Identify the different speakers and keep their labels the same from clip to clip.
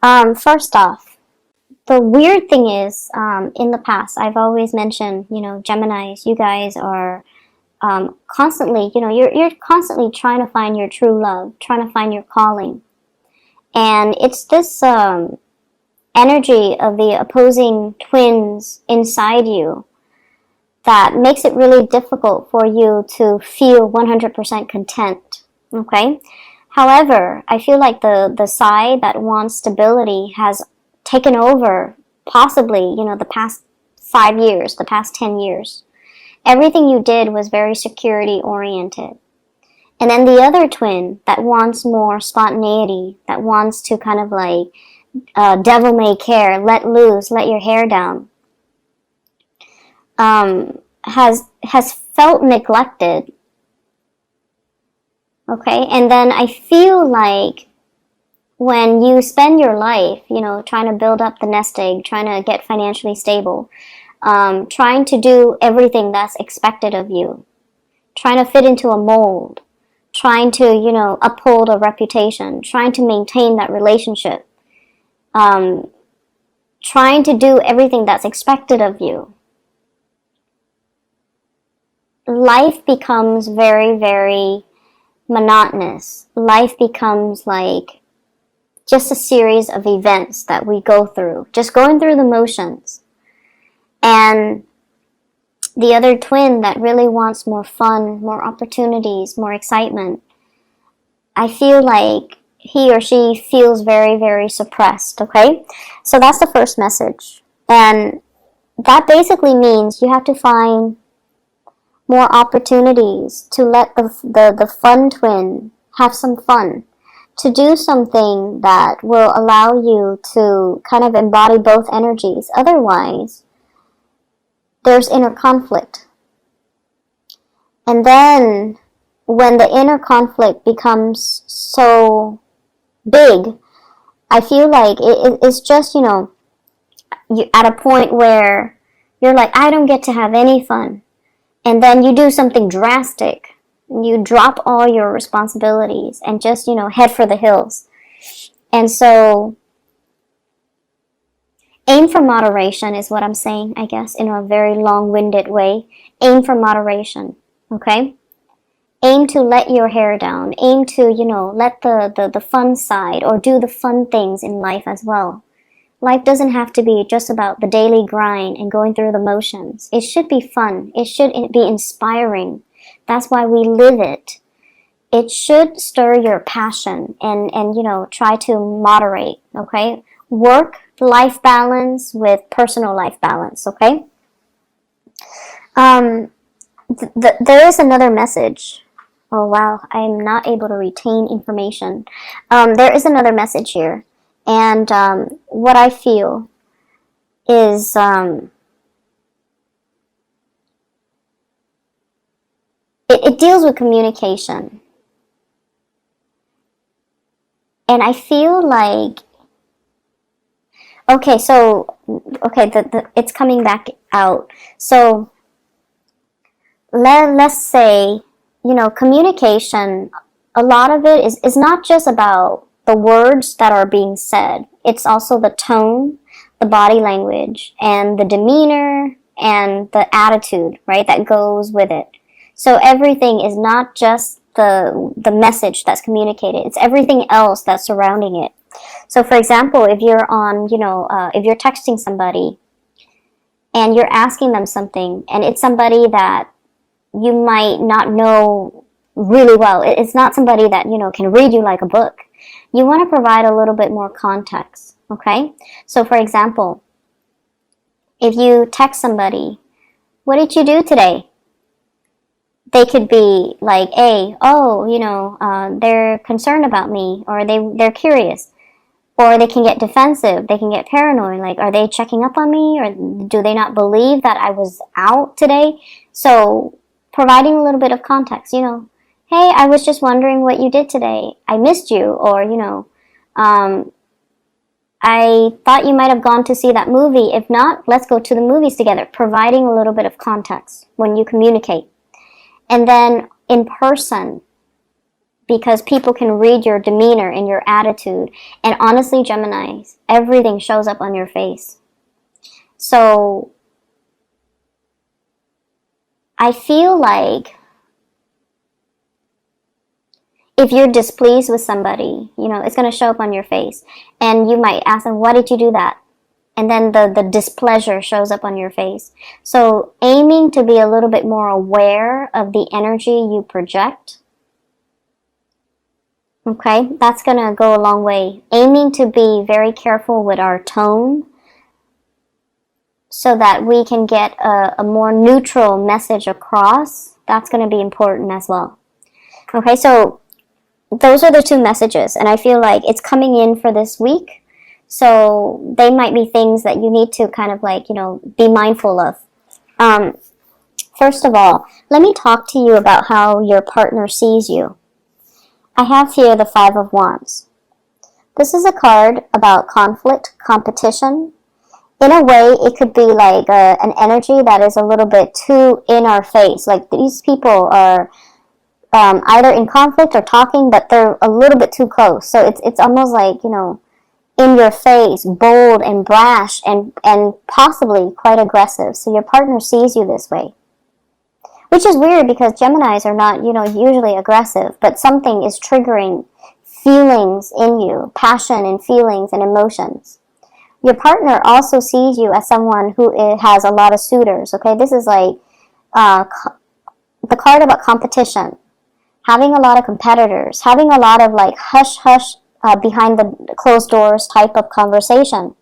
Speaker 1: First off, the weird thing is, in the past, I've always mentioned, Geminis, you guys are constantly, you're constantly trying to find your true love, trying to find your calling. And it's this energy of the opposing twins inside you that makes it really difficult for you to feel 100% content, okay? However, I feel like the side that wants stability has taken over, possibly, the past 5 years, the past 10 years. Everything you did was very security oriented. And then the other twin that wants more spontaneity, that wants to kind of like devil may care, let loose, let your hair down, has felt neglected. Okay, and then I feel like when you spend your life, trying to build up the nest egg, trying to get financially stable, trying to do everything that's expected of you, trying to fit into a mold, trying to, uphold a reputation, trying to maintain that relationship, trying to do everything that's expected of you, life becomes very, very monotonous. Life becomes like just a series of events that we go through, just going through the motions. And the other twin that really wants more fun, more opportunities, more excitement, I feel like he or she feels very, very suppressed, okay? So that's the first message. And that basically means you have to find more opportunities to let the fun twin have some fun, to do something that will allow you to kind of embody both energies. Otherwise, there's inner conflict. And then when the inner conflict becomes so big, I feel like it's just, you at a point where you're like, I don't get to have any fun. And then you do something drastic. You drop all your responsibilities and just, head for the hills. And so aim for moderation is what I'm saying, I guess, in a very long-winded way. Aim for moderation, okay? Aim to let your hair down. Aim to, let the fun side or do the fun things in life as well. Life doesn't have to be just about the daily grind and going through the motions. It should be fun. It should be inspiring. That's why we live it. It should stir your passion and try to moderate, okay? Work-life balance with personal life balance, okay? There is another message. Oh, wow. I'm not able to retain information. There is another message here. And what I feel is it deals with communication. And I feel like, okay, it's coming back out. So let's say, communication, a lot of it is not just about the words that are being said. It's also the tone, the body language, and the demeanor, and the attitude, right, that goes with it. So everything is not just the message that's communicated. It's everything else that's surrounding it. So for example, if you're on, if you're texting somebody and you're asking them something, and it's somebody that you might not know really well. It's not somebody that, can read you like a book. You want to provide a little bit more context, okay? So for example, if you text somebody, what did you do today? They could be like, hey, they're concerned about me, or they're curious. Or they can get defensive, they can get paranoid, like, are they checking up on me, or do they not believe that I was out today? So providing a little bit of context, hey, I was just wondering what you did today. I missed you. Or, I thought you might have gone to see that movie. If not, let's go to the movies together. Providing a little bit of context when you communicate. And then in person, because people can read your demeanor and your attitude. And honestly, Geminis, everything shows up on your face. So I feel like if you're displeased with somebody, it's going to show up on your face. And you might ask them, why did you do that? And then the displeasure shows up on your face. So aiming to be a little bit more aware of the energy you project. Okay, that's going to go a long way. Aiming to be very careful with our tone so that we can get a more neutral message across. That's going to be important as well. Okay, so those are the two messages, and I feel like it's coming in for this week. So they might be things that you need to kind of like, be mindful of. First of all, let me talk to you about how your partner sees you. I have here the Five of Wands. This is a card about conflict, competition. In a way, it could be like an energy that is a little bit too in our face. Like these people are either in conflict or talking, but they're a little bit too close. So it's almost like, in your face, bold and brash and possibly quite aggressive. So your partner sees you this way. Which is weird because Geminis are not, usually aggressive, but something is triggering feelings in you, passion and feelings and emotions. Your partner also sees you as someone who has a lot of suitors, okay? This is like the card about competition, having a lot of competitors, having a lot of like hush-hush behind the closed doors type of conversation.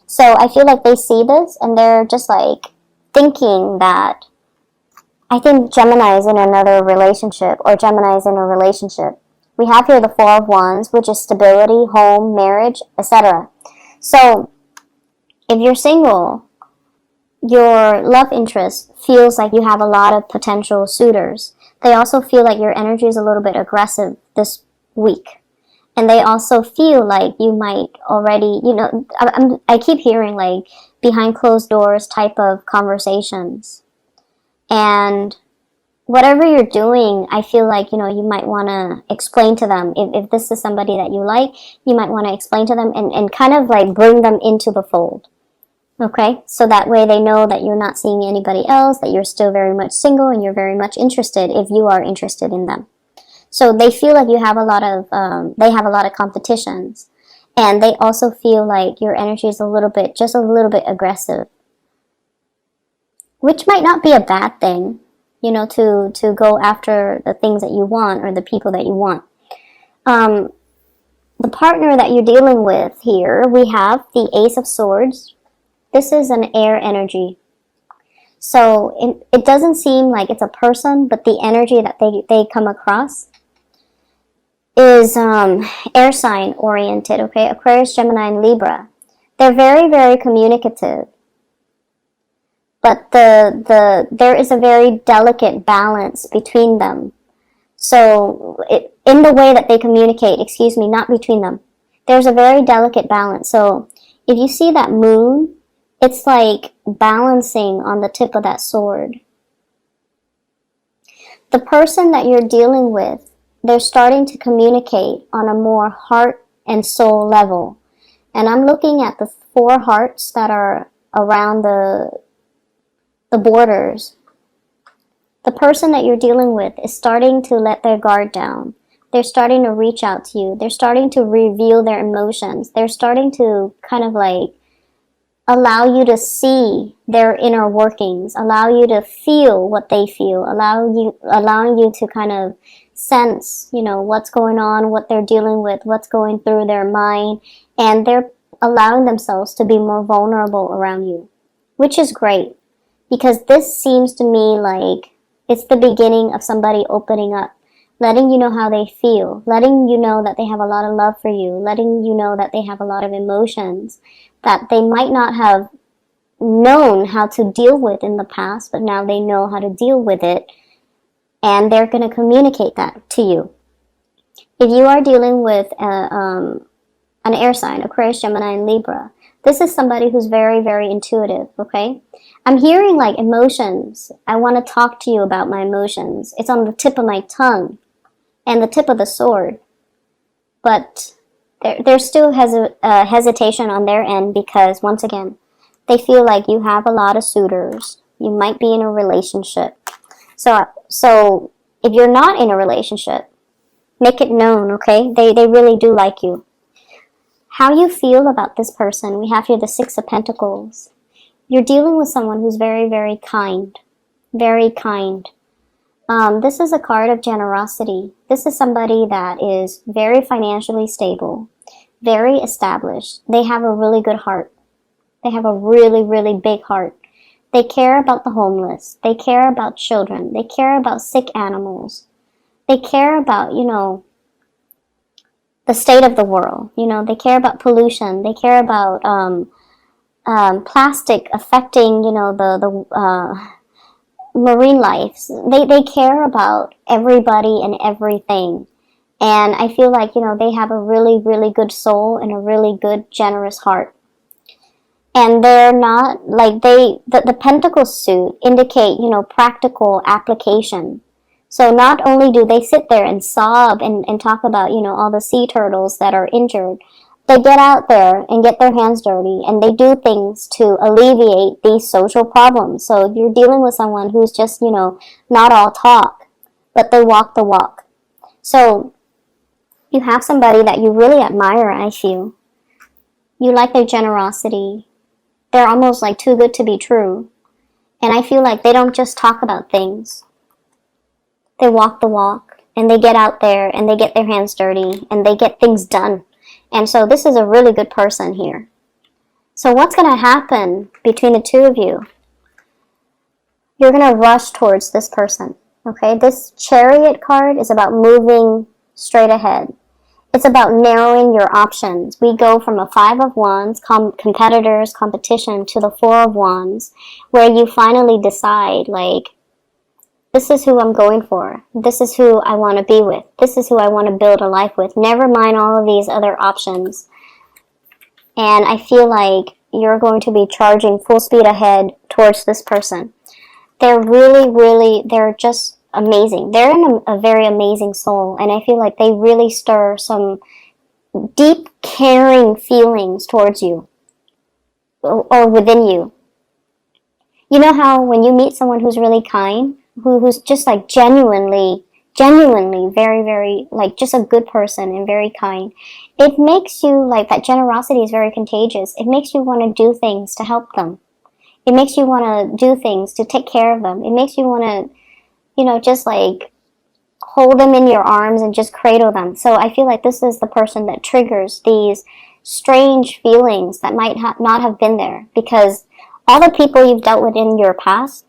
Speaker 1: So I feel like they see this and they're just like thinking that, I think Gemini is in another relationship or Gemini is in a relationship. We have here the Four of Wands, which is stability, home, marriage, etc. So if you're single, your love interest feels like you have a lot of potential suitors. They also feel like your energy is a little bit aggressive this week. And they also feel like you might already, I keep hearing like behind closed doors type of conversations. And whatever you're doing, I feel like, you might want to explain to them. If this is somebody that you like, you might want to explain to them and kind of like bring them into the fold. Okay? So that way they know that you're not seeing anybody else, that you're still very much single and you're very much interested if you are interested in them. So they feel like you have a lot of, they have a lot of competitions. And they also feel like your energy is just a little bit aggressive. Which might not be a bad thing, to go after the things that you want or the people that you want. The partner that you're dealing with here, we have the Ace of Swords. This is an air energy. So it doesn't seem like it's a person, but the energy that they come across is air sign oriented, okay? Aquarius, Gemini, and Libra. They're very, very communicative. But there is a very delicate balance between them. So in the way that they communicate, not between them. There's a very delicate balance. So if you see that moon, it's like balancing on the tip of that sword. The person that you're dealing with, they're starting to communicate on a more heart and soul level. And I'm looking at the 4 hearts that are around the borders. The person that you're dealing with is starting to let their guard down. They're starting to reach out to you. They're starting to reveal their emotions. They're starting to kind of like allow you to see their inner workings, allow you to feel what they feel, allowing you to kind of sense, what's going on, what they're dealing with, what's going through their mind, and they're allowing themselves to be more vulnerable around you, which is great. Because this seems to me like it's the beginning of somebody opening up, letting you know how they feel, letting you know that they have a lot of love for you, letting you know that they have a lot of emotions that they might not have known how to deal with in the past, but now they know how to deal with it, and they're going to communicate that to you. If you are dealing with an air sign, Aquarius, Gemini, and Libra, this is somebody who's very, very intuitive, okay? I'm hearing like emotions. I want to talk to you about my emotions. It's on the tip of my tongue. and the tip of the sword. But there still has a hesitation on their end because, once again, they feel like you have a lot of suitors. You might be in a relationship. So if you're not in a relationship, make it known, okay? They really do like you. How you feel about this person, we have here the Six of Pentacles. You're dealing with someone who's very, very kind. Very kind. This is a card of generosity. This is somebody that is very financially stable, very established. They have a really good heart. They have a really, really big heart. They care about the homeless. They care about children. They care about sick animals. They care about, the state of the world. They care about pollution. They care about plastic affecting, the marine life. They care about everybody and everything. And I feel like, they have a really, really good soul and a really good, generous heart. And they're not, like, the pentacle suit indicate, practical application. So not only do they sit there and sob and talk about, all the sea turtles that are injured, they get out there and get their hands dirty and they do things to alleviate these social problems. So you're dealing with someone who's just, not all talk, but they walk the walk. So you have somebody that you really admire, I feel. You like their generosity. They're almost like too good to be true. And I feel like they don't just talk about things. They walk the walk and they get out there and they get their hands dirty and they get things done. And so this is a really good person here. So what's going to happen between the two of you? You're going to rush towards this person. Okay, this Chariot card is about moving straight ahead. It's about narrowing your options. We go from a Five of Wands, competitors, competition, to the Four of Wands, where you finally decide, like, this is who I'm going for. This is who I want to be with. This is who I want to build a life with. Never mind all of these other options. And I feel like you're going to be charging full speed ahead towards this person. They're really, really, they're just amazing. They're in a very amazing soul. And I feel like they really stir some deep, caring feelings towards you or within you. You know how when you meet someone who's really kind, who's just like genuinely very, very, like, just a good person and very kind, it makes you, like, that generosity is very contagious. It makes you want to do things to help them. It makes you want to do things to take care of them. It makes you want to, just like hold them in your arms and just cradle them. So I feel like this is the person that triggers these strange feelings that might not have been there, because all the people you've dealt with in your past,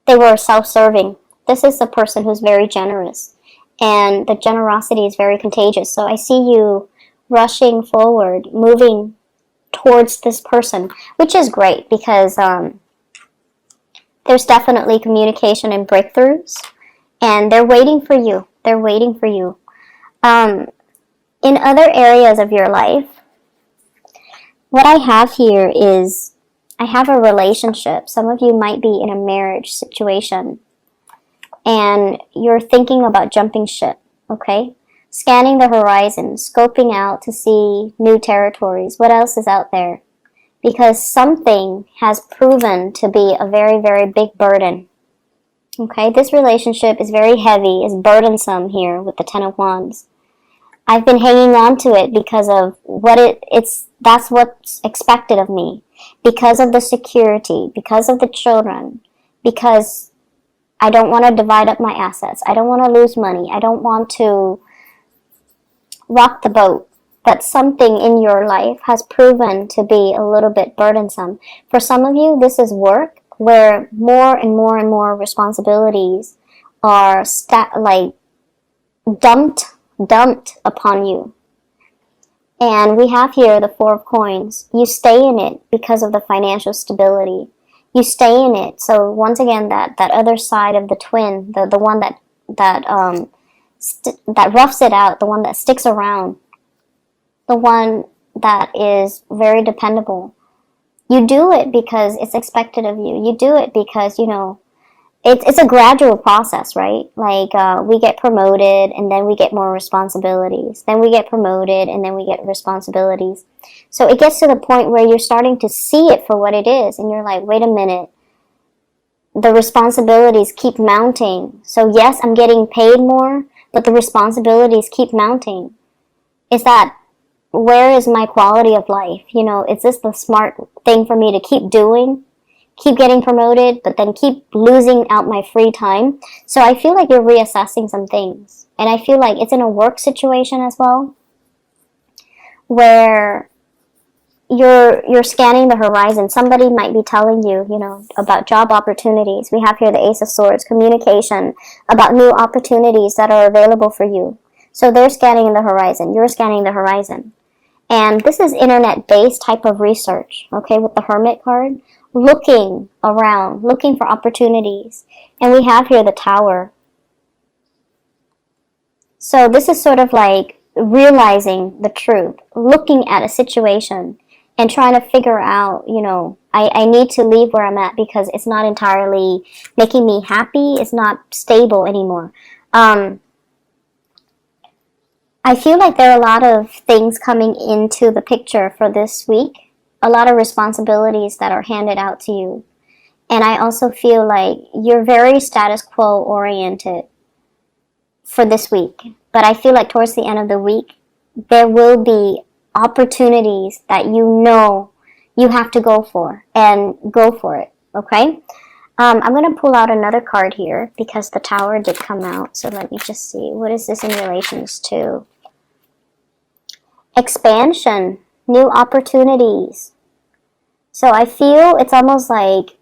Speaker 1: they were self-serving. This is a person who's very generous, and the generosity is very contagious. So I see you rushing forward, moving towards this person, which is great because there's definitely communication and breakthroughs, and they're waiting for you. They're waiting for you. In other areas of your life, what I have here is I have a relationship. Some of you might be in a marriage situation and you're thinking about jumping ship, okay? Scanning the horizon, scoping out to see new territories. What else is out there? Because something has proven to be a very, very big burden. Okay, this relationship is very heavy, is burdensome here with the Ten of Wands. I've been hanging on to it because of that's what's expected of me. Because of the security, because of the children, because I don't want to divide up my assets. I don't want to lose money. I don't want to rock the boat. But something in your life has proven to be a little bit burdensome. For some of you, this is work where more and more and more responsibilities are dumped upon you. And we have here the Four of Coins. You stay in it because of the financial stability. You stay in it. So once again, that other side of the twin, the one that roughs it out, the one that sticks around, the one that is very dependable. You do it because it's expected of you. You do it because, it's a gradual process, right? Like we get promoted and then we get more responsibilities. Then we get promoted and then we get responsibilities. So it gets to the point where you're starting to see it for what it is. And you're like, wait a minute. The responsibilities keep mounting. So yes, I'm getting paid more, but the responsibilities keep mounting. Is that, where is my quality of life? You know, is this the smart thing for me to keep doing? Keep getting promoted, but then keep losing out my free time. So I feel like you're reassessing some things. And I feel like it's in a work situation as well, where you're scanning the horizon. Somebody might be telling you, you know, about job opportunities. We have here the Ace of Swords, communication, about new opportunities that are available for you. So they're scanning the horizon. You're scanning the horizon. And this is internet-based type of research, okay, with the Hermit card. Looking around, looking for opportunities. And we have here the Tower. So this is sort of like realizing the truth, looking at a situation and trying to figure out, you know, I need to leave where I'm at because it's not entirely making me happy. It's not stable anymore. I feel like there are a lot of things coming into the picture for this week. A lot of responsibilities that are handed out to you. And I also feel like you're very status quo oriented for this week. But I feel like towards the end of the week, there will be opportunities that you know you have to go for, and go for it, okay? I'm going to pull out another card here because the Tower did come out. So let me just see. What is this in relations to? Expansion, new opportunities. So I feel it's almost like,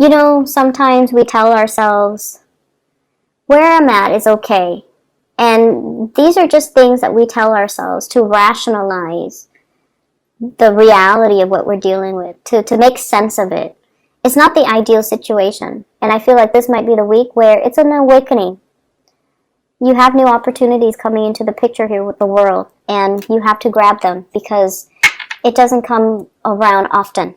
Speaker 1: you know, sometimes we tell ourselves, where I'm at is okay. And these are just things that we tell ourselves to rationalize the reality of what we're dealing with, to make sense of it. It's not the ideal situation. And I feel like this might be the week where it's an awakening. You have new opportunities coming into the picture here with the world, and you have to grab them because it doesn't come around often.